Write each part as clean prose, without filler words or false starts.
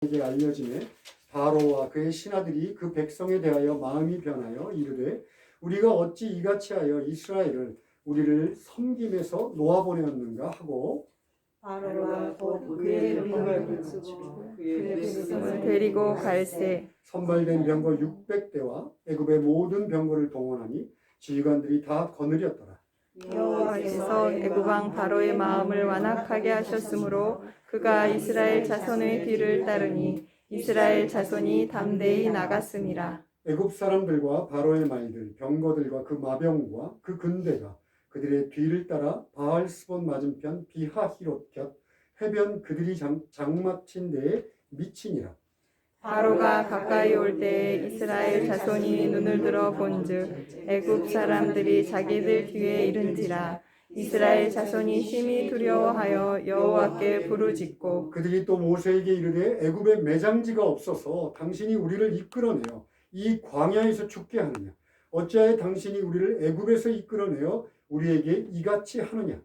에게 알려지매 바로와 그의 신하들이 그 백성에 대하여 마음이 변하여 이르되 우리가 어찌 이같이 하여 이스라엘을 우리를 섬김에서 놓아보내었는가 하고 바로와 곧 그의 병거를 쓰고 그의 백성을 데리고 갈새 선발된 병거 600대와 애굽의 모든 병거를 동원하니 지휘관들이 다 거느렸더라. 여호와께서 애굽 왕 바로의 마음을 완악하게 하셨으므로 그가 이스라엘 자손의 뒤를 따르니 이스라엘 자손이 담대히 나갔음이라. 애굽 사람들과 바로의 말들 병거들과 그 마병과 그 군대가 그들의 뒤를 따라 바알스본 맞은편 비하히롯 곁 해변 그들이 장막친 데에 미치니라. 바로가 가까이 올 때에 이스라엘 자손이 눈을 들어 본즉 애굽 사람들이 자기들 뒤에 이른지라. 이스라엘 자손이 심히 두려워하여 여호와께 부르짖고 그들이 또 모세에게 이르되 애굽에 매장지가 없어서 당신이 우리를 이끌어내어 이 광야에서 죽게 하느냐? 어찌하여 당신이 우리를 애굽에서 이끌어내어 우리에게 이같이 하느냐?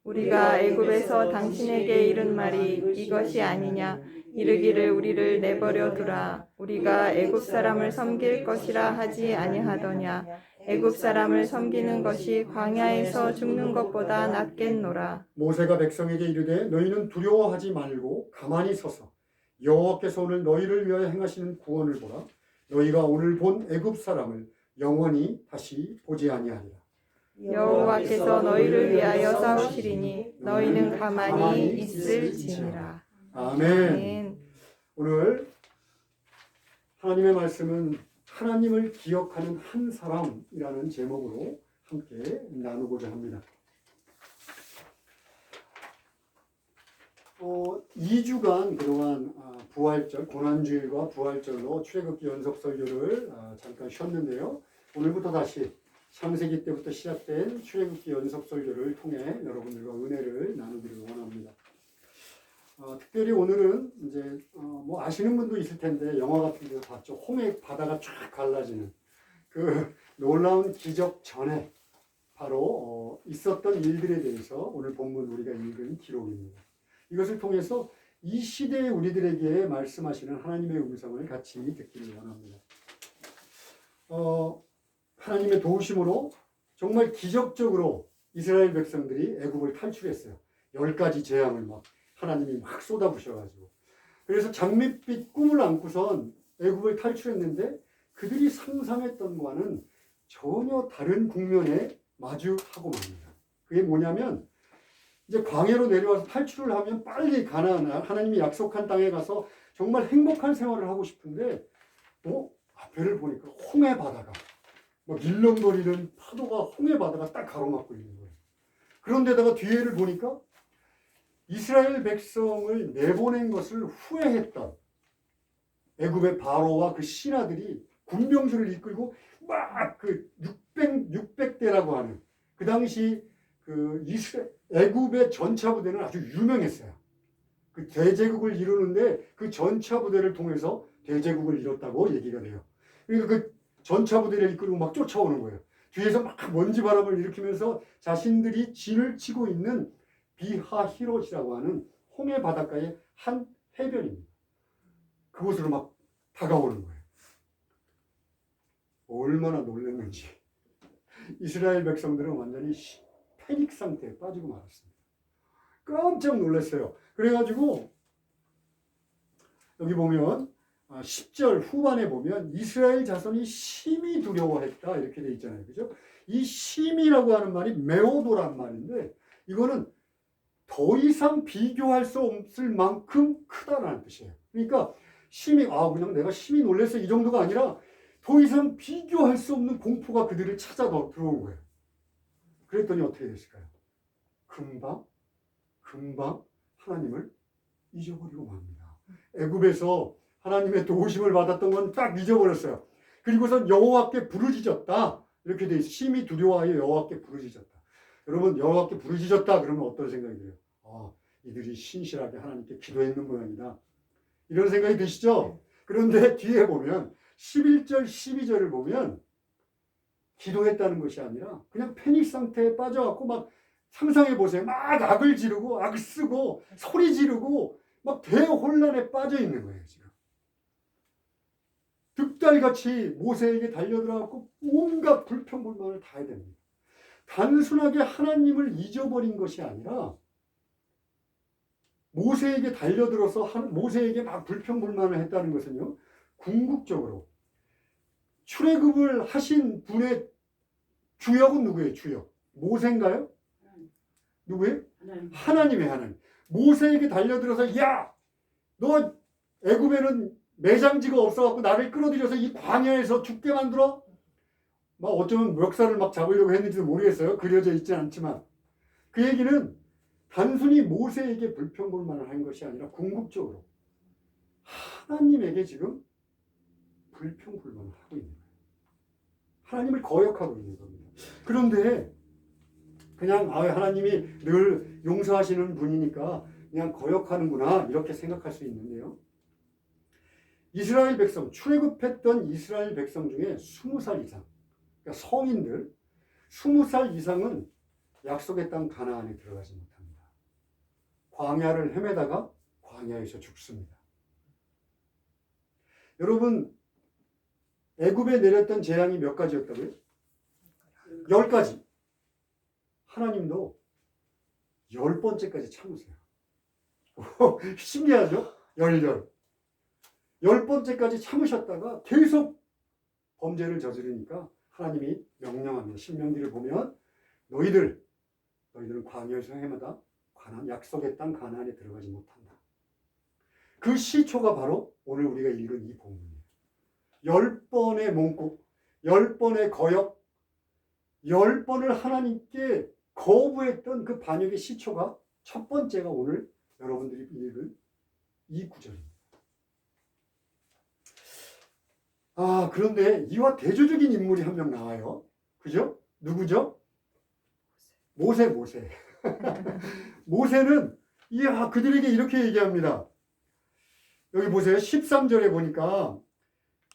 우리가 애굽에서 당신에게 이른 말이 이것이 아니냐? 이르기를 우리를 내버려 두라. 우리가 애굽 사람을 섬길 것이라 하지 아니하더냐? 애굽 사람을 섬기는 것이 광야에서 죽는 것보다 낫겠노라. 모세가 백성에게 이르되 너희는 두려워하지 말고 가만히 서서 여호와께서 오늘 너희를 위하여 행하시는 구원을 보라. 너희가 오늘 본 애굽 사람을 영원히 다시 보지 아니하리라. 여호와께서 너희를 위하여 싸우시리니 너희는 가만히 있을지니라. 아멘. 오늘 하나님의 말씀은 하나님을 기억하는 한 사람이라는 제목으로 함께 나누고자 합니다. 2주간 그동안 부활절, 고난주일과 부활절로 출애굽기 연속 설교를 잠깐 쉬었는데요. 오늘부터 다시 창세기 때부터 시작된 출애굽기 연속 설교를 통해 여러분들과 은혜를 나누기를 원합니다. 특별히 오늘은 이제 뭐 아시는 분도 있을 텐데 영화 같은 데서 봤죠. 홍해 바다가 쫙 갈라지는 그 놀라운 기적 전에 바로 있었던 일들에 대해서 오늘 본문 우리가 읽은 기록입니다. 이것을 통해서 이 시대의 우리들에게 말씀하시는 하나님의 음성을 같이 듣기를 원합니다. 하나님의 도우심으로 정말 기적적으로 이스라엘 백성들이 애굽을 탈출했어요. 10가지 재앙을 막 하나님이 막 쏟아부셔가지고. 그래서 장밋빛 꿈을 안고선 애굽을 탈출했는데 그들이 상상했던 것과는 전혀 다른 국면에 마주하고 맙니다. 그게 뭐냐면 이제 광야로 내려와서 탈출을 하면 빨리 가나안 하나님이 약속한 땅에 가서 정말 행복한 생활을 하고 싶은데 앞에를 보니까 홍해 바다가 막 일렁거리는 파도가 홍해 바다가 딱 가로막고 있는 거예요. 그런데다가 뒤에를 보니까 이스라엘 백성을 내보낸 것을 후회했던 애굽의 바로와 그 신하들이 군병들을 이끌고 막 그 600대라고 하는 그 당시 그 애굽의 전차 부대는 아주 유명했어요. 그 대제국을 이루는데 그 전차 부대를 통해서 대제국을 이뤘다고 얘기가 돼요. 그러니까 그 전차 부대를 이끌고 막 쫓아오는 거예요. 뒤에서 막 먼지 바람을 일으키면서 자신들이 진을 치고 있는 비하히롯이라고 하는 홍해 바닷가의 한 해변입니다. 그곳으로 막 다가오는 거예요. 얼마나 놀랐는지 이스라엘 백성들은 완전히 패닉 상태에 빠지고 말았습니다. 깜짝 놀랐어요. 그래가지고 여기 보면 10절 후반에 보면 이스라엘 자손이 심히 두려워했다 이렇게 돼 있잖아요. 그죠? 이 심이라고 하는 말이 메오도란 말인데 이거는 더 이상 비교할 수 없을 만큼 크다라는 뜻이에요. 그러니까 심히 그냥 내가 심히 놀랐어 이 정도가 아니라 더 이상 비교할 수 없는 공포가 그들을 찾아 들어온 거예요. 그랬더니 어떻게 됐을까요? 금방 하나님을 잊어버리고 맙니다. 애굽에서 하나님의 도우심을 받았던 건 딱 잊어버렸어요. 그리고선 여호와께 부르짖었다. 이렇게 돼 있어요. 심히 두려워하여 여호와께 부르짖었다. 여러분 여호와께 부르짖었다 그러면 어떤 생각이 들어요? 이들이 신실하게 하나님께 기도했는 모양이다. 이런 생각이 드시죠? 그런데 뒤에 보면 11절 12절을 보면 기도했다는 것이 아니라 그냥 패닉 상태에 빠져갖고 막 상상해 보세요. 막 악을 지르고 악 쓰고 소리 지르고 막 대혼란에 빠져 있는 거예요, 지금. 득달같이 모세에게 달려들어갖고 온갖 불평불만을 다 해야 됩니다. 단순하게 하나님을 잊어버린 것이 아니라 모세에게 달려들어서 모세에게 막 불평불만을 했다는 것은요, 궁극적으로 출애굽을 하신 분의 주역은 누구예요? 주역. 모세인가요? 누구예요? 하나님의 하나님. 모세에게 달려들어서 야! 너 애굽에는 매장지가 없어갖고 나를 끌어들여서 이 광야에서 죽게 만들어? 막 어쩌면 멱살을 막 잡으려고 했는지도 모르겠어요. 그려져 있진 않지만. 그 얘기는 단순히 모세에게 불평불만을 한 것이 아니라 궁극적으로 하나님에게 지금 불평불만을 하고 있는 거예요. 하나님을 거역하고 있는 겁니다. 그런데 그냥 하나님이 늘 용서하시는 분이니까 그냥 거역하는구나 이렇게 생각할 수 있는데요. 이스라엘 백성, 출애굽했던 이스라엘 백성 중에 20살 이상, 그러니까 성인들 20살 이상은 약속의 땅 가나안에 들어가지 못합니다. 광야를 헤매다가 광야에서 죽습니다. 여러분, 애굽에 내렸던 재앙이 몇 가지였다고요? 10가지. 하나님도 10번째까지 참으세요. 신기하죠? 10번째까지 참으셨다가 계속 범죄를 저지르니까 하나님이 명령합니다. 신명기를 보면 너희들은 광야에서 헤매다 약속의 땅 가나안에 들어가지 못한다. 그 시초가 바로 오늘 우리가 읽은 이 본문이에요. 10번의 몽국, 10번의 거역, 10번을 하나님께 거부했던 그 반역의 시초가 첫 번째가 오늘 여러분들이 읽은 이 구절입니다. 그런데 이와 대조적인 인물이 한 명 나와요. 그죠? 누구죠? 모세. 모세는 그들에게 이렇게 얘기합니다. 여기 보세요. 13절에 보니까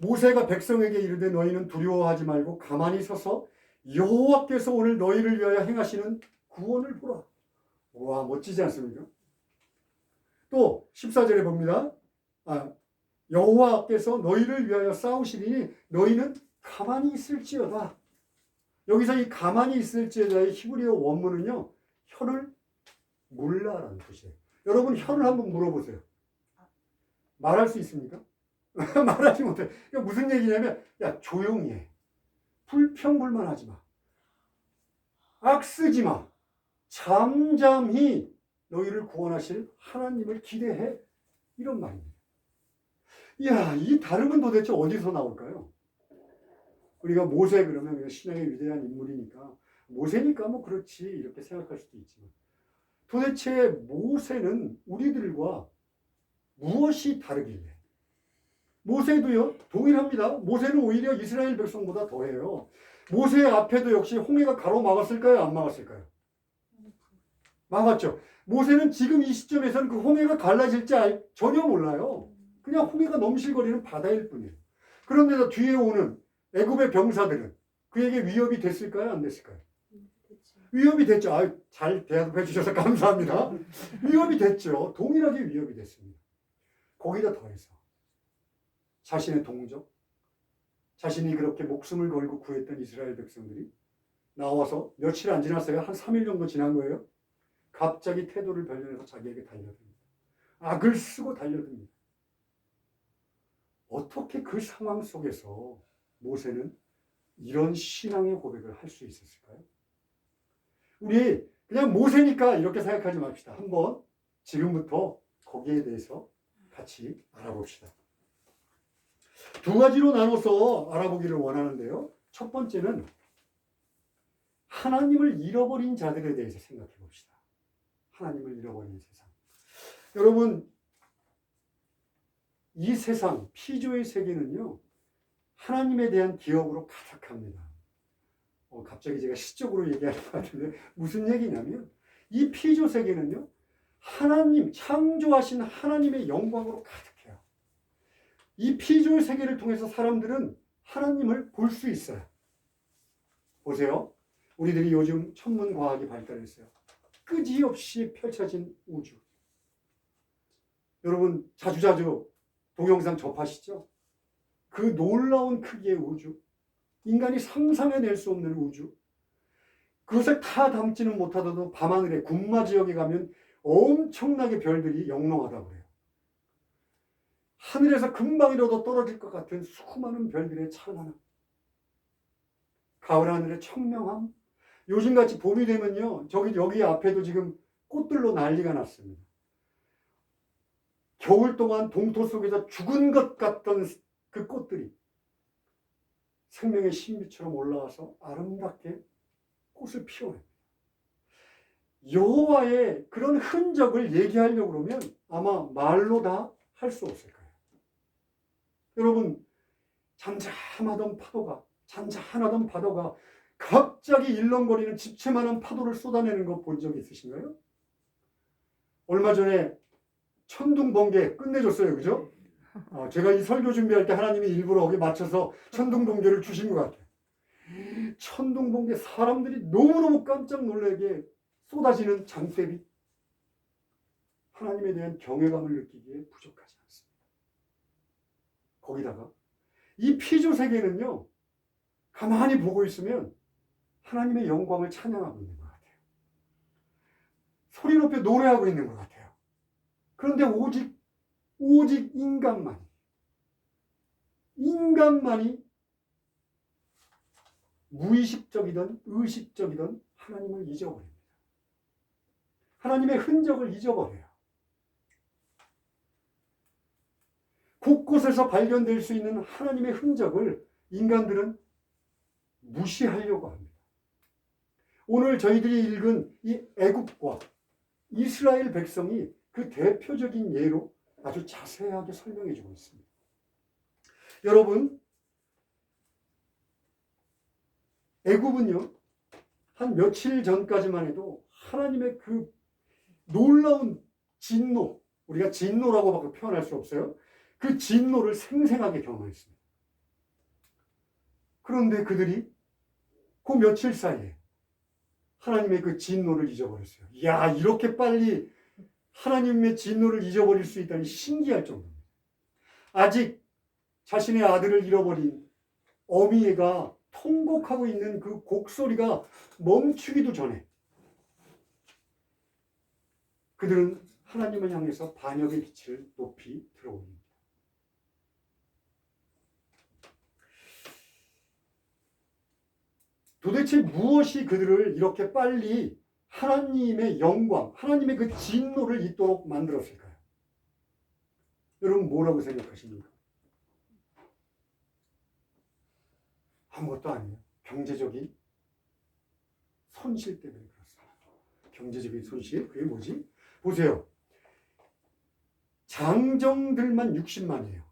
모세가 백성에게 이르되 너희는 두려워하지 말고 가만히 서서 여호와께서 오늘 너희를 위하여 행하시는 구원을 보라. 와, 멋지지 않습니까? 또 14절에 봅니다. 여호와께서 너희를 위하여 싸우시리니 너희는 가만히 있을지어다. 여기서 이 가만히 있을지어다의 히브리어 원문은요, 혀를 몰라라는 뜻이에요. 여러분, 혀를 한번 물어보세요. 말할 수 있습니까? 말하지 못해. 그러니까 무슨 얘기냐면, 야, 조용히 해. 불평불만하지 마. 악쓰지 마. 잠잠히 너희를 구원하실 하나님을 기대해. 이런 말입니다. 이야, 이 다름은 도대체 어디서 나올까요? 우리가 모세 그러면 신앙의 위대한 인물이니까 모세니까 뭐 그렇지 이렇게 생각할 수도 있지만 도대체 모세는 우리들과 무엇이 다르길래? 모세도요, 동일합니다. 모세는 오히려 이스라엘 백성보다 더해요. 모세 앞에도 역시 홍해가 가로막았을까요? 안 막았을까요? 막았죠. 모세는 지금 이 시점에서는 그 홍해가 갈라질지 전혀 몰라요. 그냥 홍해가 넘실거리는 바다일 뿐이에요. 그런데도 뒤에 오는 애굽의 병사들은 그에게 위협이 됐을까요? 안 됐을까요? 위협이 됐죠. 잘 대답해 주셔서 감사합니다. 위협이 됐죠. 동일하게 위협이 됐습니다. 거기다 더해서 자신의 동족, 자신이 그렇게 목숨을 걸고 구했던 이스라엘 백성들이 나와서 며칠 안 지났어요. 한 3일 정도 지난 거예요. 갑자기 태도를 변경해서 자기에게 달려듭니다. 악을 쓰고 달려듭니다. 어떻게 그 상황 속에서 모세는 이런 신앙의 고백을 할 수 있었을까요? 우리 그냥 모세니까 이렇게 생각하지 맙시다. 한번 지금부터 거기에 대해서 같이 알아봅시다. 두 가지로 나눠서 알아보기를 원하는데요. 첫 번째는 하나님을 잃어버린 자들에 대해서 생각해 봅시다. 하나님을 잃어버린 세상. 여러분, 이 세상, 피조의 세계는요, 하나님에 대한 기억으로 가득합니다. 갑자기 제가 시적으로 얘기하는 것 같은데 무슨 얘기냐면 이 피조 세계는요, 하나님, 창조하신 하나님의 영광으로 가득해요. 이 피조 세계를 통해서 사람들은 하나님을 볼 수 있어요. 보세요. 우리들이 요즘 천문과학이 발달했어요. 끄지없이 펼쳐진 우주. 여러분 자주자주 동영상 접하시죠? 그 놀라운 크기의 우주, 인간이 상상해낼 수 없는 우주, 그것을 다 담지는 못하더라도 밤하늘에 군마 지역에 가면 엄청나게 별들이 영롱하다고 그래요. 하늘에서 금방이라도 떨어질 것 같은 수많은 별들의 찬란함, 가을 하늘의 청명함. 요즘같이 봄이 되면요, 여기 앞에도 지금 꽃들로 난리가 났습니다. 겨울 동안 동토 속에서 죽은 것 같던 그 꽃들이 생명의 신비처럼 올라와서 아름답게 꽃을 피워냅니다. 여호와의 그런 흔적을 얘기하려고 그러면 아마 말로 다 할 수 없을 거예요. 여러분, 잔잔하던 파도가 갑자기 일렁거리는 집채만한 파도를 쏟아내는 거 본 적 있으신가요? 얼마 전에 천둥번개 끝내줬어요. 그죠? 제가 이 설교 준비할 때 하나님이 일부러 거기 맞춰서 천둥번개를 주신 것 같아요. 천둥번개, 사람들이 너무너무 깜짝 놀라게 쏟아지는 장대비, 하나님에 대한 경외감을 느끼기에 부족하지 않습니다. 거기다가 이 피조 세계는요, 가만히 보고 있으면 하나님의 영광을 찬양하고 있는 것 같아요. 소리 높여 노래하고 있는 것 같아요. 그런데 오직 인간만이 무의식적이든 의식적이든 하나님을 잊어버립니다. 하나님의 흔적을 잊어버려요. 곳곳에서 발견될 수 있는 하나님의 흔적을 인간들은 무시하려고 합니다. 오늘 저희들이 읽은 이 애굽과 이스라엘 백성이 그 대표적인 예로 아주 자세하게 설명해 주고 있습니다. 여러분, 애굽은요, 한 며칠 전까지만 해도 하나님의 그 놀라운 진노, 우리가 진노라고밖에 표현할 수 없어요. 그 진노를 생생하게 경험했습니다. 그런데 그들이 그 며칠 사이에 하나님의 그 진노를 잊어버렸어요. 이야, 이렇게 빨리 하나님의 진노를 잊어버릴 수 있다니 신기할 정도입니다. 아직 자신의 아들을 잃어버린 어미가 통곡하고 있는 그 곡소리가 멈추기도 전에 그들은 하나님을 향해서 반역의 빛을 높이 들어올립니다. 도대체 무엇이 그들을 이렇게 빨리 하나님의 영광, 하나님의 그 진노를 잊도록 만들었을까요? 여러분 뭐라고 생각하십니까? 아무것도 아니에요. 경제적인 손실 때문에 그렇습니다. 경제적인 손실? 그게 뭐지? 보세요. 장정들만 60만이에요.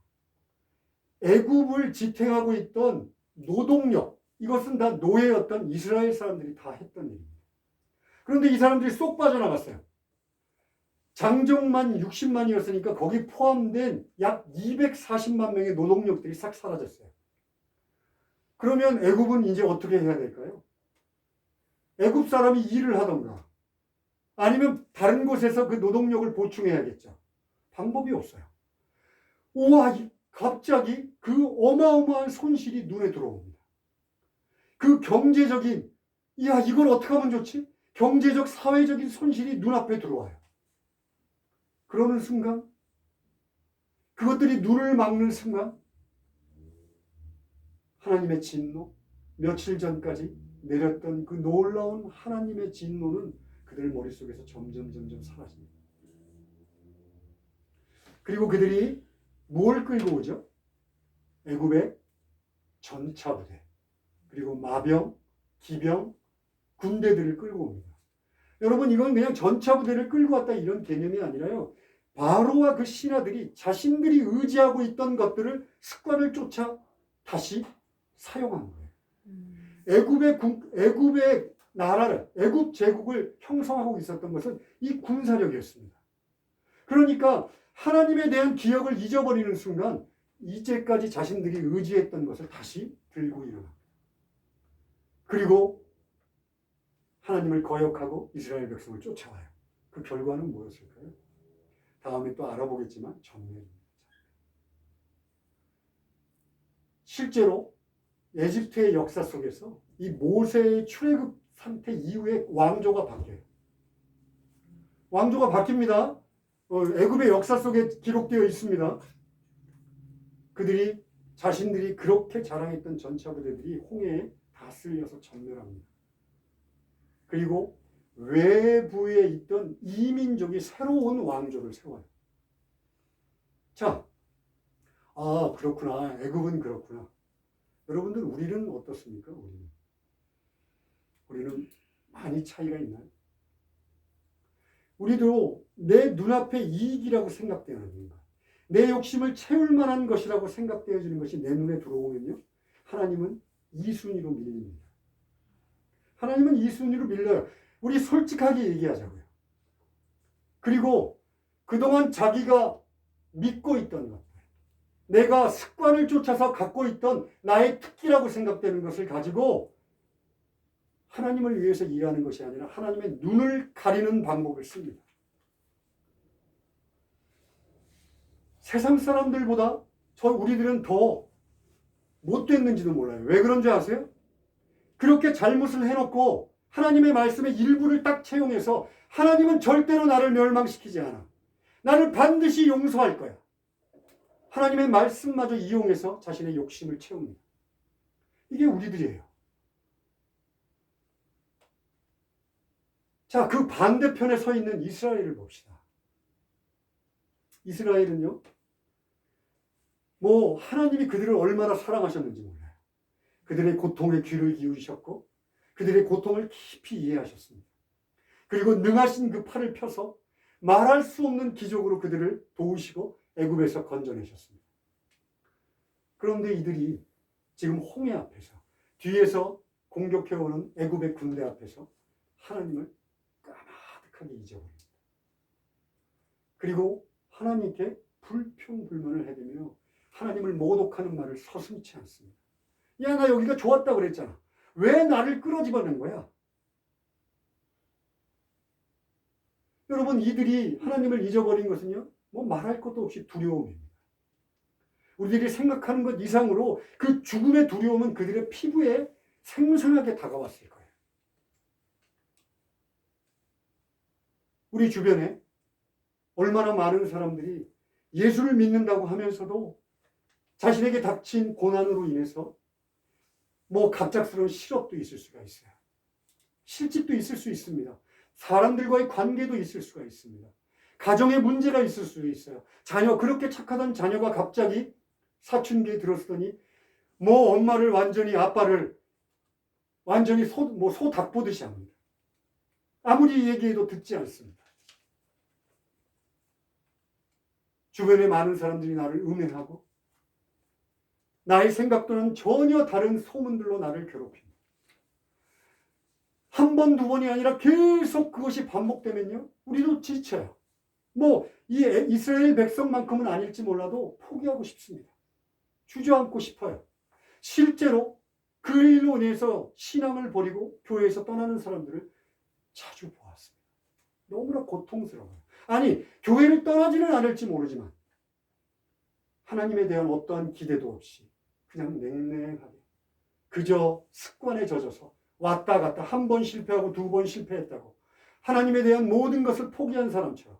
애굽을 지탱하고 있던 노동력, 이것은 다 노예였던 이스라엘 사람들이 다 했던 일입니다. 그런데 이 사람들이 쏙 빠져나갔어요. 장정만 60만이었으니까 거기 포함된 약 240만 명의 노동력들이 싹 사라졌어요. 그러면 애굽은 이제 어떻게 해야 될까요? 애굽 사람이 일을 하던가 아니면 다른 곳에서 그 노동력을 보충해야겠죠. 방법이 없어요. 우와, 갑자기 그 어마어마한 손실이 눈에 들어옵니다. 그 경제적인, 이야, 이걸 어떻게 하면 좋지? 경제적, 사회적인 손실이 눈앞에 들어와요. 그러는 순간, 그것들이 눈을 막는 순간, 하나님의 진노, 며칠 전까지 내렸던 그 놀라운 하나님의 진노는 그들 머릿속에서 점점 사라집니다. 그리고 그들이 뭘 끌고 오죠? 애굽의 전차부대, 그리고 마병, 기병, 군대들을 끌고 옵니다. 여러분, 이건 그냥 전차부대를 끌고 왔다 이런 개념이 아니라요, 바로와 그 신하들이 자신들이 의지하고 있던 것들을 습관을 쫓아 다시 사용한 거예요. 애굽의 나라를, 애굽 제국을 형성하고 있었던 것은 이 군사력이었습니다. 그러니까 하나님에 대한 기억을 잊어버리는 순간 이제까지 자신들이 의지했던 것을 다시 들고 일어납니다. 그리고 하나님을 거역하고 이스라엘 백성을 쫓아와요. 그 결과는 뭐였을까요? 다음에 또 알아보겠지만 전멸입니다. 실제로 에집트의 역사 속에서 이 모세의 출애굽 상태 이후에 왕조가 바뀌어요. 왕조가 바뀝니다. 애굽의 역사 속에 기록되어 있습니다. 그들이 자신들이 그렇게 자랑했던 전차 부대들이 홍해에 다 쓸려서 전멸합니다. 그리고 외부에 있던 이민족이 새로운 왕조를 세워요. 자, 그렇구나. 애굽은 그렇구나. 여러분들 우리는 어떻습니까? 우리는 많이 차이가 있나요? 우리도 내 눈앞에 이익이라고 생각되는 건가? 내 욕심을 채울 만한 것이라고 생각되어지는 것이 내 눈에 들어오면요. 하나님은 이순위로 밀립니다. 하나님은 이순위로 밀려요. 우리 솔직하게 얘기하자고요. 그리고 그동안 자기가 믿고 있던 것, 내가 습관을 쫓아서 갖고 있던 나의 특기라고 생각되는 것을 가지고 하나님을 위해서 일하는 것이 아니라 하나님의 눈을 가리는 방법을 씁니다. 세상 사람들보다 우리들은 더 못됐는지도 몰라요. 왜 그런지 아세요? 그렇게 잘못을 해놓고 하나님의 말씀의 일부를 딱 채용해서 하나님은 절대로 나를 멸망시키지 않아. 나를 반드시 용서할 거야. 하나님의 말씀마저 이용해서 자신의 욕심을 채웁니다. 이게 우리들이에요. 자, 그 반대편에 서 있는 이스라엘을 봅시다. 이스라엘은요, 하나님이 그들을 얼마나 사랑하셨는지 몰라요. 그들의 고통에 귀를 기울이셨고, 그들의 고통을 깊이 이해하셨습니다. 그리고 능하신 그 팔을 펴서 말할 수 없는 기적으로 그들을 도우시고 애굽에서 건져내셨습니다. 그런데 이들이 지금 홍해 앞에서, 뒤에서 공격해오는 애굽의 군대 앞에서 하나님을 까마득하게 잊어버립니다. 그리고 하나님께 불평불만을 해대며 하나님을 모독하는 말을 서슴지 않습니다. 야, 나 여기가 좋았다고 그랬잖아. 왜 나를 끌어집어낸 거야? 여러분, 이들이 하나님을 잊어버린 것은요, 말할 것도 없이 두려움입니다. 우리들이 생각하는 것 이상으로 그 죽음의 두려움은 그들의 피부에 생생하게 다가왔을 거예요. 우리 주변에 얼마나 많은 사람들이 예수를 믿는다고 하면서도 자신에게 닥친 고난으로 인해서 갑작스러운 실업도 있을 수가 있어요. 실직도 있을 수 있습니다. 사람들과의 관계도 있을 수가 있습니다. 가정에 문제가 있을 수도 있어요. 그렇게 착하던 자녀가 갑자기 사춘기에 들었더니 엄마를 아빠를 완전히 소 닭 보듯이 합니다. 아무리 얘기해도 듣지 않습니다. 주변에 많은 사람들이 나를 음해하고 나의 생각과는 전혀 다른 소문들로 나를 괴롭힙니다. 한 번, 두 번이 아니라 계속 그것이 반복되면요, 우리도 지쳐요. 이 이스라엘 백성만큼은 아닐지 몰라도 포기하고 싶습니다. 주저앉고 싶어요. 실제로 그 일로 인해서 신앙을 버리고 교회에서 떠나는 사람들을 자주 보았습니다. 너무나 고통스러워요. 아니, 교회를 떠나지는 않을지 모르지만 하나님에 대한 어떠한 기대도 없이 그냥 냉랭하게 그저 습관에 젖어서 왔다 갔다 한 번 실패하고 두 번 실패했다고 하나님에 대한 모든 것을 포기한 사람처럼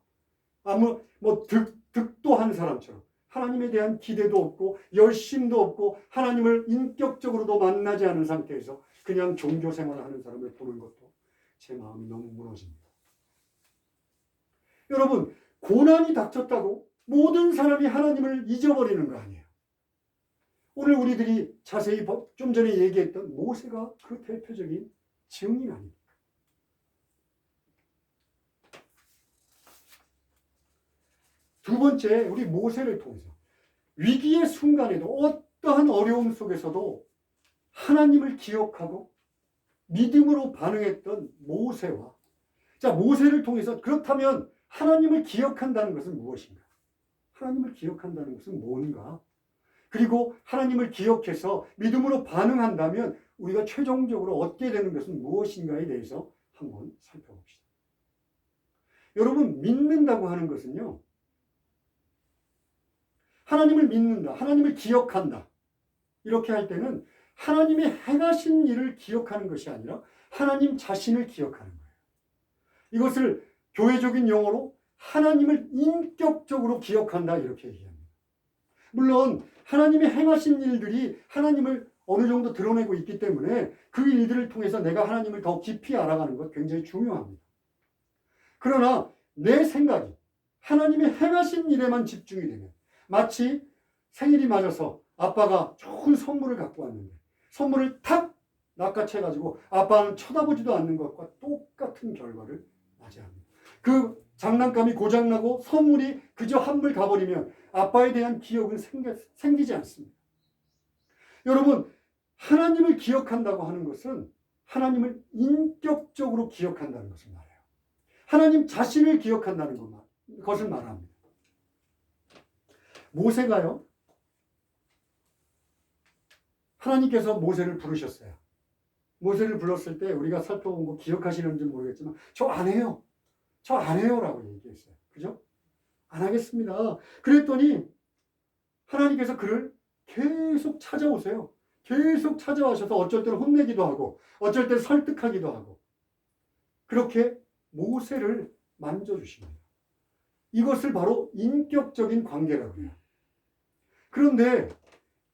득도 한 사람처럼 하나님에 대한 기대도 없고 열심도 없고 하나님을 인격적으로도 만나지 않은 상태에서 그냥 종교 생활하는 사람을 보는 것도 제 마음이 너무 무너집니다. 여러분, 고난이 닥쳤다고 모든 사람이 하나님을 잊어버리는 거 아니에요. 오늘 우리들이 자세히 좀 전에 얘기했던 모세가 그 대표적인 증인 아닙니까? 두 번째, 우리 모세를 통해서 위기의 순간에도 어떠한 어려움 속에서도 하나님을 기억하고 믿음으로 반응했던 모세와, 자, 모세를 통해서 그렇다면 하나님을 기억한다는 것은 무엇인가? 하나님을 기억한다는 것은 뭔가? 그리고 하나님을 기억해서 믿음으로 반응한다면 우리가 최종적으로 얻게 되는 것은 무엇인가에 대해서 한번 살펴봅시다. 여러분, 믿는다고 하는 것은요, 하나님을 믿는다, 하나님을 기억한다, 이렇게 할 때는 하나님이 행하신 일을 기억하는 것이 아니라 하나님 자신을 기억하는 거예요. 이것을 교회적인 용어로 하나님을 인격적으로 기억한다, 이렇게 얘기합니다. 물론 하나님이 행하신 일들이 하나님을 어느 정도 드러내고 있기 때문에 그 일들을 통해서 내가 하나님을 더 깊이 알아가는 것 굉장히 중요합니다. 그러나 내 생각이 하나님이 행하신 일에만 집중이 되면, 마치 생일이 맞아서 아빠가 좋은 선물을 갖고 왔는데 선물을 탁 낚아채가지고 아빠는 쳐다보지도 않는 것과 똑같은 결과를 맞이합니다. 그 장난감이 고장나고 선물이 그저 한물 가버리면 아빠에 대한 기억은 생기지 않습니다. 여러분, 하나님을 기억한다고 하는 것은 하나님을 인격적으로 기억한다는 것을 말해요. 하나님 자신을 기억한다는 것을 말합니다. 모세가요, 하나님께서 모세를 부르셨어요. 모세를 불렀을 때 우리가 살펴본 거 기억하시는지 모르겠지만 저 안 해요. 저 안 해요 라고 얘기했어요. 그죠? 안 하겠습니다. 그랬더니 하나님께서 그를 계속 찾아오세요. 계속 찾아와셔서 어쩔 때는 혼내기도 하고 어쩔 때는 설득하기도 하고 그렇게 모세를 만져주십니다. 이것을 바로 인격적인 관계라고 해요. 그런데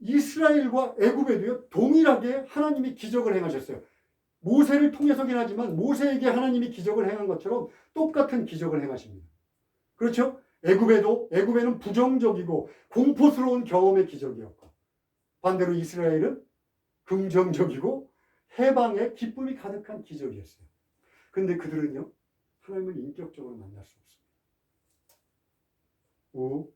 이스라엘과 애굽에도요, 동일하게 하나님이 기적을 행하셨어요. 모세를 통해서긴 하지만 모세에게 하나님이 기적을 행한 것처럼 똑같은 기적을 행하십니다. 그렇죠? 애굽에는 부정적이고 공포스러운 경험의 기적이었고, 반대로 이스라엘은 긍정적이고 해방의 기쁨이 가득한 기적이었어요. 그런데 그들은요, 하나님을 인격적으로 만날 수 없습니다.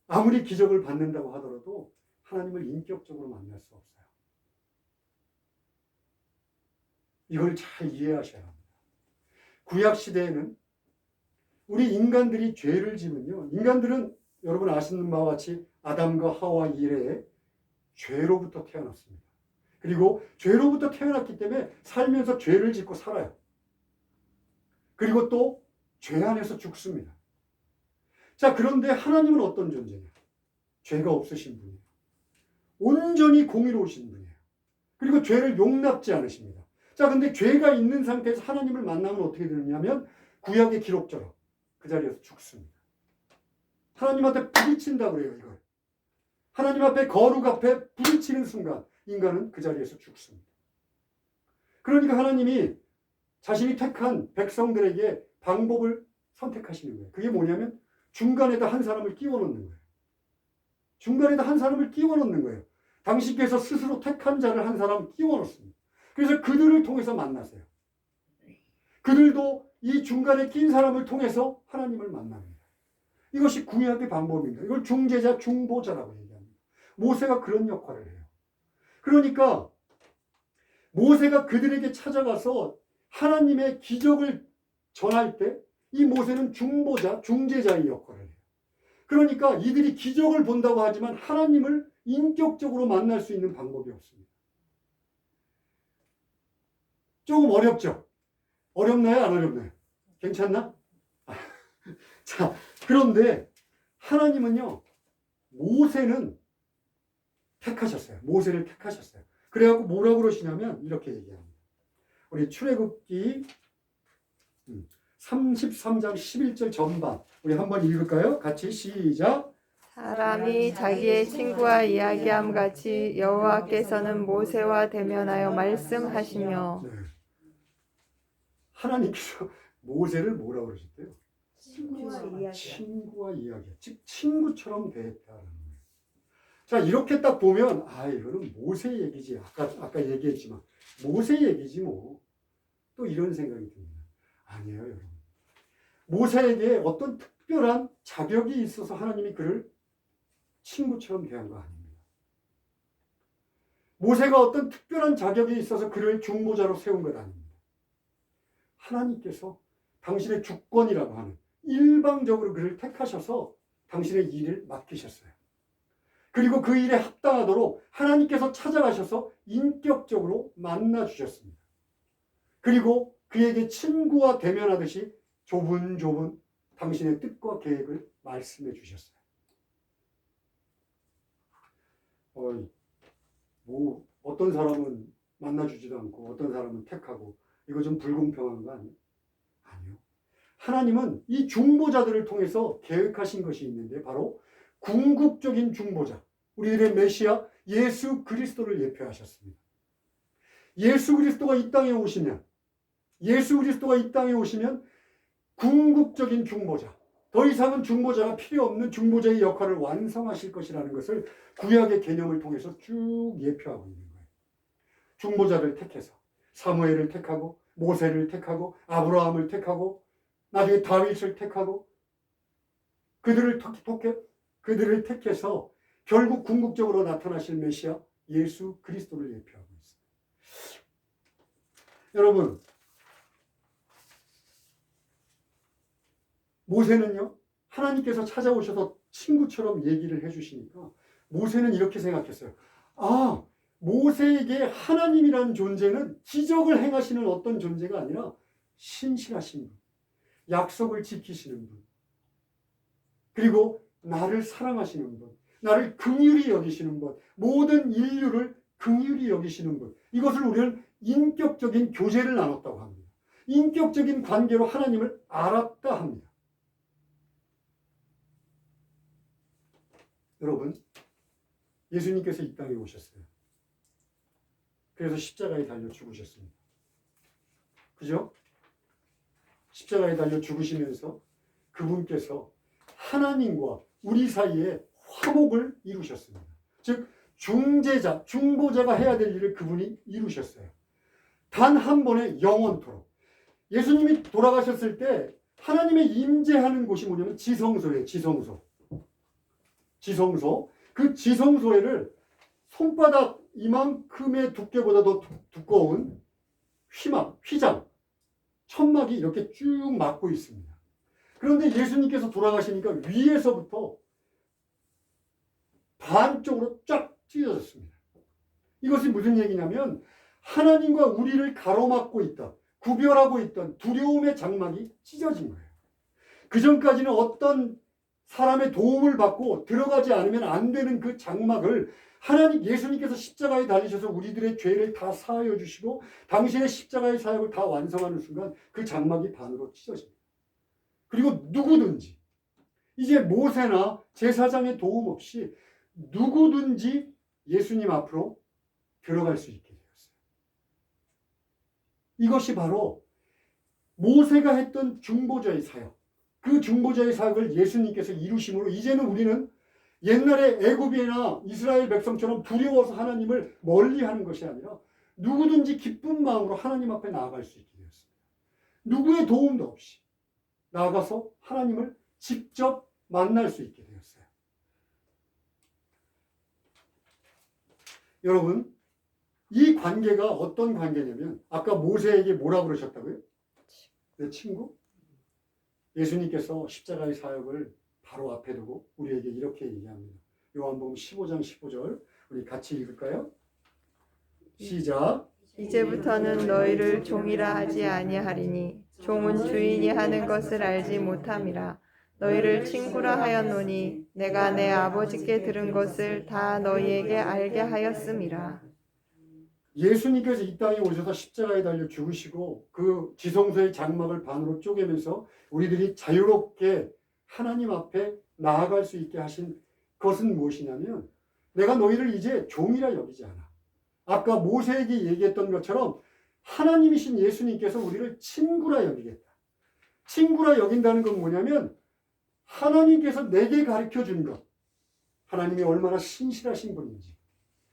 아무리 기적을 받는다고 하더라도 하나님을 인격적으로 만날 수 없어요. 이걸 잘 이해하셔야 합니다. 구약시대에는 우리 인간들이 죄를 지면요, 인간들은 여러분 아시는 바와 같이 아담과 하와 이래에 죄로부터 태어났습니다. 그리고 죄로부터 태어났기 때문에 살면서 죄를 짓고 살아요. 그리고 또 죄 안에서 죽습니다. 자, 그런데 하나님은 어떤 존재냐? 죄가 없으신 분이에요. 온전히 공의로우신 분이에요. 그리고 죄를 용납지 않으십니다. 자, 근데 죄가 있는 상태에서 하나님을 만나면 어떻게 되느냐면 구약의 기록처럼 그 자리에서 죽습니다. 하나님한테 부딪힌다 그래요, 이걸. 하나님 앞에, 거룩 앞에 부딪히는 순간 인간은 그 자리에서 죽습니다. 그러니까 하나님이 자신이 택한 백성들에게 방법을 선택하시는 거예요. 그게 뭐냐면 중간에다 한 사람을 끼워 넣는 거예요. 중간에다 한 사람을 끼워 넣는 거예요. 당신께서 스스로 택한 자를 한 사람 끼워 넣습니다. 그래서 그들을 통해서 만나세요. 그들도 이 중간에 낀 사람을 통해서 하나님을 만납니다. 이것이 구약의 방법입니다. 이걸 중재자, 중보자라고 얘기합니다. 모세가 그런 역할을 해요. 그러니까 모세가 그들에게 찾아가서 하나님의 기적을 전할 때 이 모세는 중보자, 중재자의 역할을 해요. 그러니까 이들이 기적을 본다고 하지만 하나님을 인격적으로 만날 수 있는 방법이 없습니다. 조금 어렵죠? 어렵나요? 안 어렵나요? 괜찮나? 자, 그런데 하나님은요, 모세는 택하셨어요. 모세를 택하셨어요. 그래갖고 뭐라고 그러시냐면 이렇게 얘기합니다. 우리 출애굽기 33장 11절 전반 우리 한번 읽을까요? 같이 시작. 사람이 자기의 친구와 이야기함 같이 여호와께서는 모세와 대면하여 말씀하시며. 네. 하나님께서 모세를 뭐라고 그러셨대요? 친구와 이야기. 즉 친구처럼 대했다는 거예요. 자, 이렇게 딱 보면 이거는 모세 얘기지. 아까 얘기했지만 모세 얘기지 뭐. 또 이런 생각이 듭니다. 아니에요, 여러분. 모세에게 어떤 특별한 자격이 있어서 하나님이 그를 친구처럼 대한 거 아닙니다. 모세가 어떤 특별한 자격이 있어서 그를 중보자로 세운 것 아닙니다. 하나님께서 당신의 주권이라고 하는 일방적으로 그를 택하셔서 당신의 일을 맡기셨어요. 그리고 그 일에 합당하도록 하나님께서 찾아가셔서 인격적으로 만나주셨습니다. 그리고 그에게 친구와 대면하듯이 조분조분 당신의 뜻과 계획을 말씀해 주셨어요. 뭐 어떤 사람은 만나주지도 않고 어떤 사람은 택하고 이거 좀 불공평한 거 아니에요? 아니요. 하나님은 이 중보자들을 통해서 계획하신 것이 있는데 바로 궁극적인 중보자, 우리들의 메시아 예수 그리스도를 예표하셨습니다. 예수 그리스도가 이 땅에 오시면 궁극적인 중보자, 더 이상은 중보자가 필요 없는 중보자의 역할을 완성하실 것이라는 것을 구약의 개념을 통해서 쭉 예표하고 있는 거예요. 중보자를 택해서 사무엘을 택하고 모세를 택하고 아브라함을 택하고 나중에 다윗을 택하고 그들을 택해서 결국 궁극적으로 나타나실 메시아 예수 그리스도를 예표하고 있습니다. 여러분, 모세는요, 하나님께서 찾아오셔서 친구처럼 얘기를 해주시니까 모세는 이렇게 생각했어요. 아, 모세에게 하나님이라는 존재는 기적을 행하시는 어떤 존재가 아니라 신실하신 분, 약속을 지키시는 분, 그리고 나를 사랑하시는 분, 나를 긍휼히 여기시는 분, 모든 인류를 긍휼히 여기시는 분, 이것을 우리는 인격적인 교제를 나눴다고 합니다. 인격적인 관계로 하나님을 알았다 합니다. 여러분, 예수님께서 이 땅에 오셨어요. 그래서 십자가에 달려 죽으셨습니다. 그죠? 십자가에 달려 죽으시면서 그분께서 하나님과 우리 사이에 화목을 이루셨습니다. 즉 중재자, 중보자가 해야 될 일을 그분이 이루셨어요. 단 한 번에 영원토록. 예수님이 돌아가셨을 때 하나님의 임재하는 곳이 뭐냐면 지성소예요. 지성소. 그 지성소에를 손바닥 이만큼의 두께보다 더 두꺼운 휘장, 천막이 이렇게 쭉 막고 있습니다. 그런데 예수님께서 돌아가시니까 위에서부터 반쪽으로 쫙 찢어졌습니다. 이것이 무슨 얘기냐면 하나님과 우리를 가로막고 있다, 구별하고 있던 두려움의 장막이 찢어진 거예요. 그전까지는 어떤 사람의 도움을 받고 들어가지 않으면 안 되는 그 장막을 예수님께서 십자가에 달리셔서 우리들의 죄를 다 사하여 주시고 당신의 십자가의 사역을 다 완성하는 순간 그 장막이 반으로 찢어집니다. 그리고 누구든지 이제 모세나 제사장의 도움 없이 누구든지 예수님 앞으로 들어갈 수 있게 되었어요. 이것이 바로 모세가 했던 중보자의 사역, 그 중보자의 사역을 예수님께서 이루심으로 이제는 우리는 옛날에 애굽이나 이스라엘 백성처럼 두려워서 하나님을 멀리하는 것이 아니라 누구든지 기쁜 마음으로 하나님 앞에 나아갈 수 있게 되었습니다. 누구의 도움도 없이 나아가서 하나님을 직접 만날 수 있게 되었어요. 여러분, 이 관계가 어떤 관계냐면 아까 모세에게 뭐라 그러셨다고요? 내 친구? 예수님께서 십자가의 사역을 바로 앞에 두고 우리에게 이렇게 얘기합니다. 요한복음 15장 15절 우리 같이 읽을까요? 시작. 이제부터는 너희를 종이라 하지 아니하리니 종은 주인이 하는 것을 알지 못함이라. 너희를 친구라 하였노니 내가 내 아버지께 들은 것을 다 너희에게 알게 하였음이라. 예수님께서 이 땅에 오셔서 십자가에 달려 죽으시고 그 지성소의 장막을 반으로 쪼개면서 우리들이 자유롭게 하나님 앞에 나아갈 수 있게 하신 것은 무엇이냐면 내가 너희를 이제 종이라 여기지 않아. 아까 모세에게 얘기했던 것처럼 하나님이신 예수님께서 우리를 친구라 여기겠다. 친구라 여긴다는 건 뭐냐면 하나님께서 내게 가르쳐 준 것, 하나님이 얼마나 신실하신 분인지,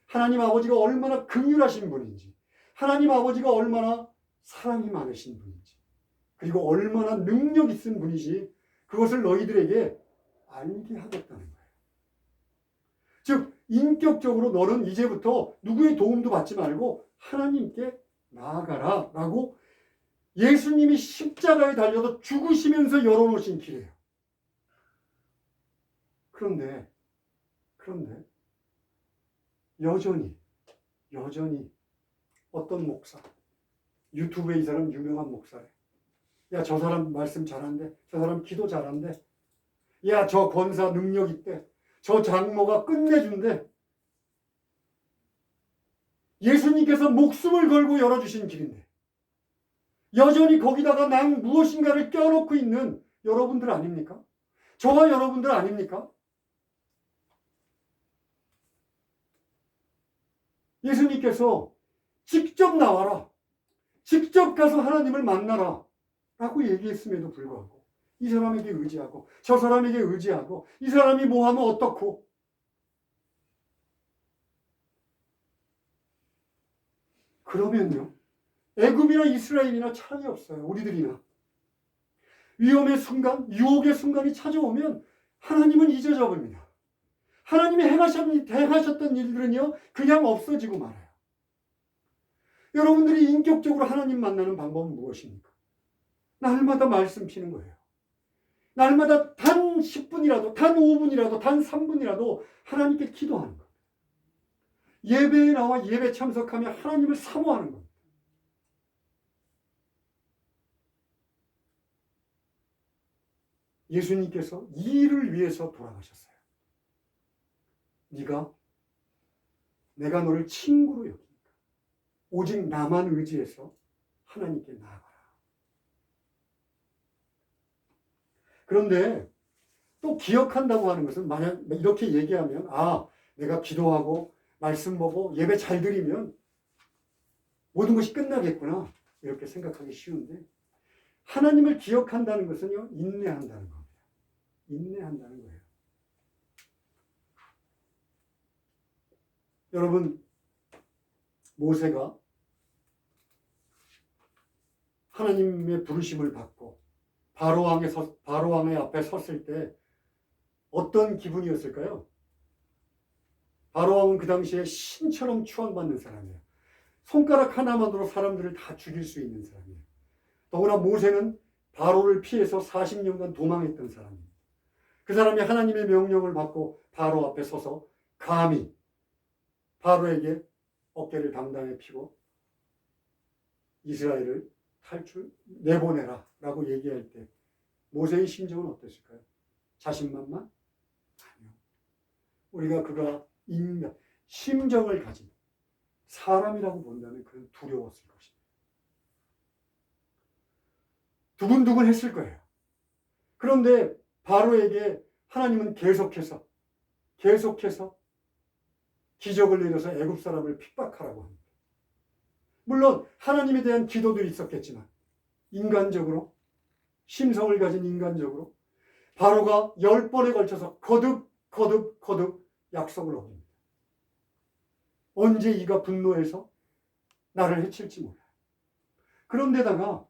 하나님 아버지가 얼마나 긍휼하신 분인지, 하나님 아버지가 얼마나 사랑이 많으신 분인지, 그리고 얼마나 능력 있은 분이지, 그것을 너희들에게 알게 하겠다는 거예요. 즉 인격적으로 너는 이제부터 누구의 도움도 받지 말고 하나님께 나아가라 라고 예수님이 십자가에 달려서 죽으시면서 열어놓으신 길이에요. 그런데 여전히 어떤 목사, 유튜브에 이 사람 유명한 목사래. 야, 저 사람 말씀 잘한대. 저 사람 기도 잘한대. 야, 저 권사 능력 있대. 저 장모가 끝내준대. 예수님께서 목숨을 걸고 열어주신 길인데 여전히 거기다가 난 무엇인가를 껴놓고 있는 여러분들 아닙니까? 저와 여러분들 아닙니까? 예수님께서 직접 나와라, 직접 가서 하나님을 만나라 라고 얘기했음에도 불구하고 이 사람에게 의지하고 저 사람에게 의지하고 이 사람이 뭐 하면 어떻고, 그러면요 애굽이나 이스라엘이나 차이 없어요. 우리들이나 위험의 순간, 유혹의 순간이 찾아오면 하나님은 잊어져 버립니다. 하나님이 행하셨던 일들은요 그냥 없어지고 말아요. 여러분들이 인격적으로 하나님 만나는 방법은 무엇입니까? 날마다 말씀 피는 거예요. 날마다 단 10분이라도, 단 5분이라도, 단 3분이라도 하나님께 기도하는 거예요. 예배에 나와 예배 참석하며 하나님을 사모하는 겁니다. 예수님께서 이 일을 위해서 돌아가셨어요. 내가 너를 친구로 여기니까 오직 나만 의지해서 하나님께 나아가라. 그런데 또 기억한다고 하는 것은 만약 이렇게 얘기하면 내가 기도하고 말씀 보고 예배 잘 드리면 모든 것이 끝나겠구나 이렇게 생각하기 쉬운데, 하나님을 기억한다는 것은요 인내한다는 겁니다. 인내한다는 거예요. 여러분, 모세가 하나님의 부르심을 받고 바로 왕의 앞에 섰을 때 어떤 기분이었을까요? 바로 왕은 그 당시에 신처럼 추앙받는 사람이에요. 손가락 하나만으로 사람들을 다 죽일 수 있는 사람이에요. 더구나 모세는 바로를 피해서 40년간 도망했던 사람입니다. 그 사람이 하나님의 명령을 받고 바로 앞에 서서 감히 바로에게 어깨를 당당히 펴고 이스라엘을 내보내라 라고 얘기할 때 모세의 심정은 어땠을까요? 자신만만? 아니요. 우리가 그가 심정을 가진 사람이라고 본다면 그는 두려웠을 것입니다. 두근두근 했을 거예요. 그런데 바로에게 하나님은 계속해서 기적을 내려서 애굽 사람을 핍박하라고 합니다. 물론 하나님에 대한 기도도 있었겠지만 인간적으로, 심성을 가진 인간적으로 바로가 10번에 걸쳐서 거듭 약속을 어깁니다. 언제 이가 분노해서 나를 해칠지 몰라요. 그런데다가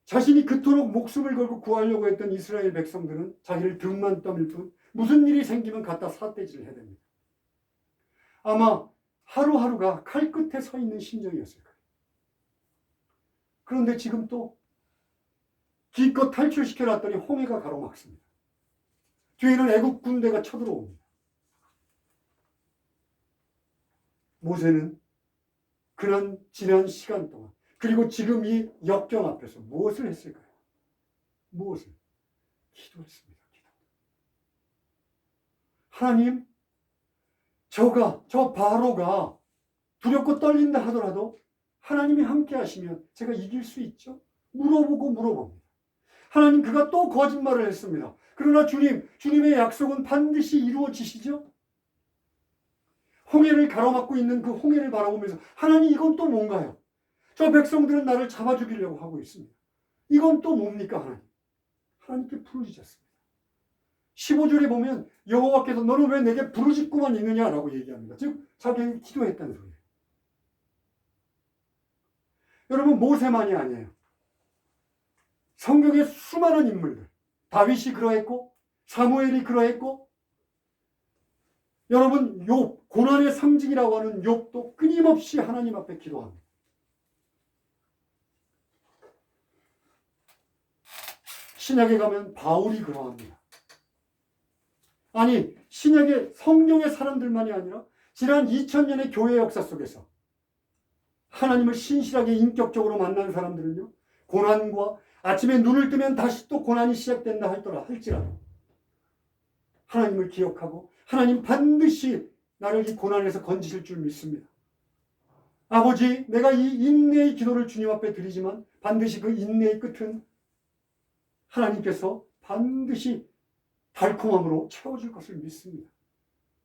자신이 그토록 목숨을 걸고 구하려고 했던 이스라엘 백성들은 자기를 등만 떠밀 뿐 무슨 일이 생기면 갖다 삿대질을 해야 됩니다. 아마 하루하루가 칼끝에 서 있는 심정이었을 거예요. 그런데 지금 또 기껏 탈출시켜놨더니 홍해가 가로막습니다. 뒤에는 애국 군대가 쳐들어옵니다. 모세는 지난 시간 동안 그리고 지금 이 역경 앞에서 무엇을 했을까요? 기도했습니다. 하나님, 저 바로가 두렵고 떨린다 하더라도 하나님이 함께 하시면 제가 이길 수 있죠? 물어봅니다. 하나님, 그가 또 거짓말을 했습니다. 그러나 주님의 약속은 반드시 이루어지시죠? 홍해를 가로막고 있는 그 홍해를 바라보면서 하나님, 이건 또 뭔가요? 저 백성들은 나를 잡아 죽이려고 하고 있습니다. 이건 또 뭡니까 하나님? 하나님께 부르짖었습니다. 15절에 보면 여호와께서 너는 왜 내게 부르짖고만 있느냐라고 얘기합니다. 즉 자기는 기도했다는 소리예요. 여러분, 모세만이 아니에요. 성경의 수많은 인물들, 다윗이 그러했고 사무엘이 그러했고, 여러분 욥, 고난의 상징이라고 하는 욥도 끊임없이 하나님 앞에 기도합니다. 신약에 가면 바울이 그러합니다. 아니, 신약의 성경의 사람들만이 아니라 지난 2000년의 교회 역사 속에서 하나님을 신실하게 인격적으로 만난 사람들은요, 고난과 아침에 눈을 뜨면 다시 또 고난이 시작된다 할지라도 하나님을 기억하고 하나님 반드시 나를 이 고난에서 건지실 줄 믿습니다. 아버지, 내가 이 인내의 기도를 주님 앞에 드리지만 반드시 그 인내의 끝은 하나님께서 반드시 달콤함으로 채워줄 것을 믿습니다.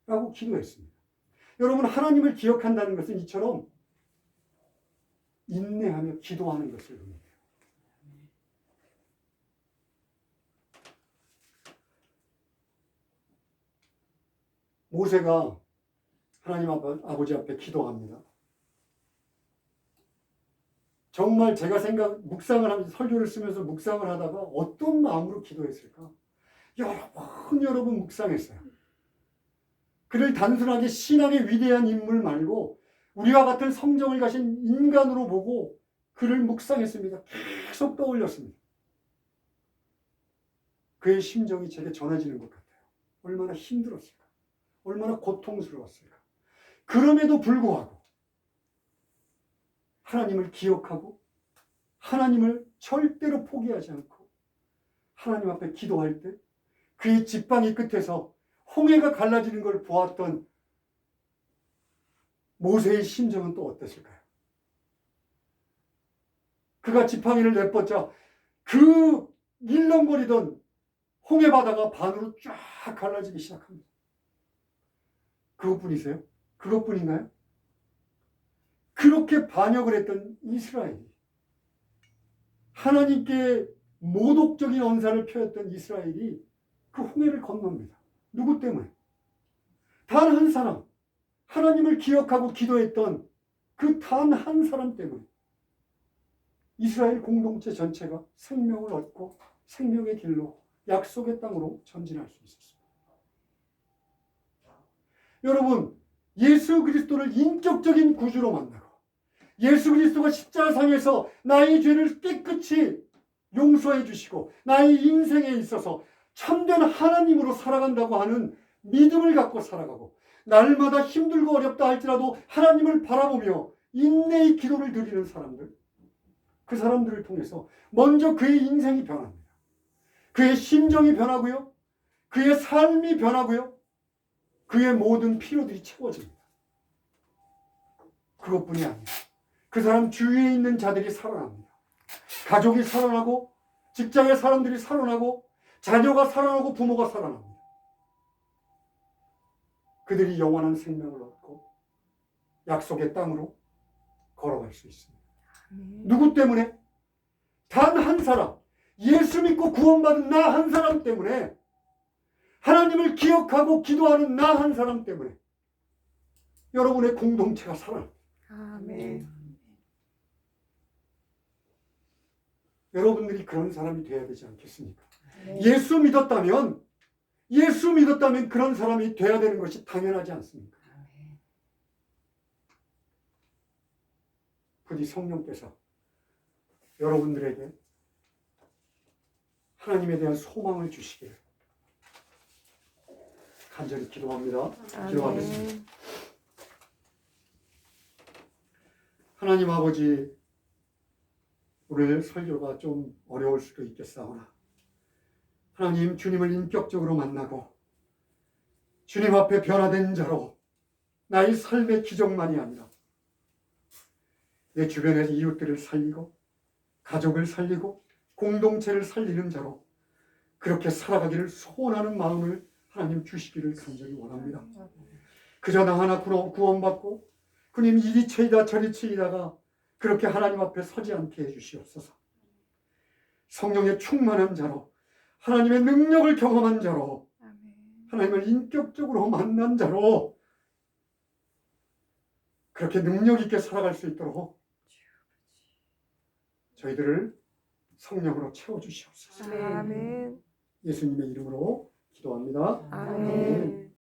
라고 기도했습니다. 여러분, 하나님을 기억한다는 것은 이처럼 인내하며 기도하는 것을 의미해요. 모세가 하나님 아버지 앞에 기도합니다. 정말 제가 묵상을 하면서 설교를 쓰면서 묵상을 하다가 어떤 마음으로 기도했을까? 여러분 묵상했어요. 그를 단순하게 신앙의 위대한 인물 말고 우리와 같은 성정을 가진 인간으로 보고 그를 묵상했습니다. 계속 떠올렸습니다. 그의 심정이 제게 전해지는 것 같아요. 얼마나 힘들었을까? 얼마나 고통스러웠을까? 그럼에도 불구하고 하나님을 기억하고 하나님을 절대로 포기하지 않고 하나님 앞에 기도할 때 그의 지팡이 끝에서 홍해가 갈라지는 걸 보았던 모세의 심정은 또 어땠을까요? 그가 지팡이를 내뻗자 그 일렁거리던 홍해 바다가 반으로 쫙 갈라지기 시작합니다. 그것뿐이세요? 그것뿐인가요? 그렇게 반역을 했던 이스라엘이, 하나님께 모독적인 언사를 펴였던 이스라엘이 그 홍해를 건넙니다. 누구 때문에? 단 한 사람, 하나님을 기억하고 기도했던 그 단 한 사람 때문에 이스라엘 공동체 전체가 생명을 얻고 생명의 길로 약속의 땅으로 전진할 수 있었습니다. 여러분, 예수 그리스도를 인격적인 구주로 만나고 예수 그리스도가 십자가상에서 나의 죄를 깨끗이 용서해 주시고 나의 인생에 있어서 참된 하나님으로 살아간다고 하는 믿음을 갖고 살아가고 날마다 힘들고 어렵다 할지라도 하나님을 바라보며 인내의 기도를 드리는 사람들, 그 사람들을 통해서 먼저 그의 인생이 변합니다. 그의 심정이 변하고요. 그의 삶이 변하고요. 그의 모든 필요들이 채워집니다. 그것뿐이 아닙니다. 그 사람 주위에 있는 자들이 살아납니다. 가족이 살아나고 직장의 사람들이 살아나고 자녀가 살아나고 부모가 살아납니다. 그들이 영원한 생명을 얻고 약속의 땅으로 걸어갈 수 있습니다. 누구 때문에? 단 한 사람, 예수 믿고 구원받은 나 한 사람 때문에, 하나님을 기억하고 기도하는 나 한 사람 때문에 여러분의 공동체가 살아납니다. 아멘. 여러분들이 그런 사람이 되어야 되지 않겠습니까? 네. 예수 믿었다면 그런 사람이 되어야 되는 것이 당연하지 않습니까? 부디 성령께서 여러분들에게 하나님에 대한 소망을 주시기를 간절히 기도합니다. 기도하겠습니다. 아멘. 하나님 아버지, 오늘 설교가 좀 어려울 수도 있겠사오나 하나님, 주님을 인격적으로 만나고 주님 앞에 변화된 자로 나의 삶의 기적만이 아니라 내 주변의 이웃들을 살리고 가족을 살리고 공동체를 살리는 자로 그렇게 살아가기를 소원하는 마음을 하나님 주시기를 간절히 원합니다. 그저 나 하나 구원받고 주님 이리쳐이다 저리쳐이다가 그렇게 하나님 앞에 서지 않게 해주시옵소서. 성령의 충만한 자로, 하나님의 능력을 경험한 자로, 하나님을 인격적으로 만난 자로 그렇게 능력 있게 살아갈 수 있도록 저희들을 성령으로 채워주시옵소서. 아멘. 예수님의 이름으로 기도합니다. 아멘.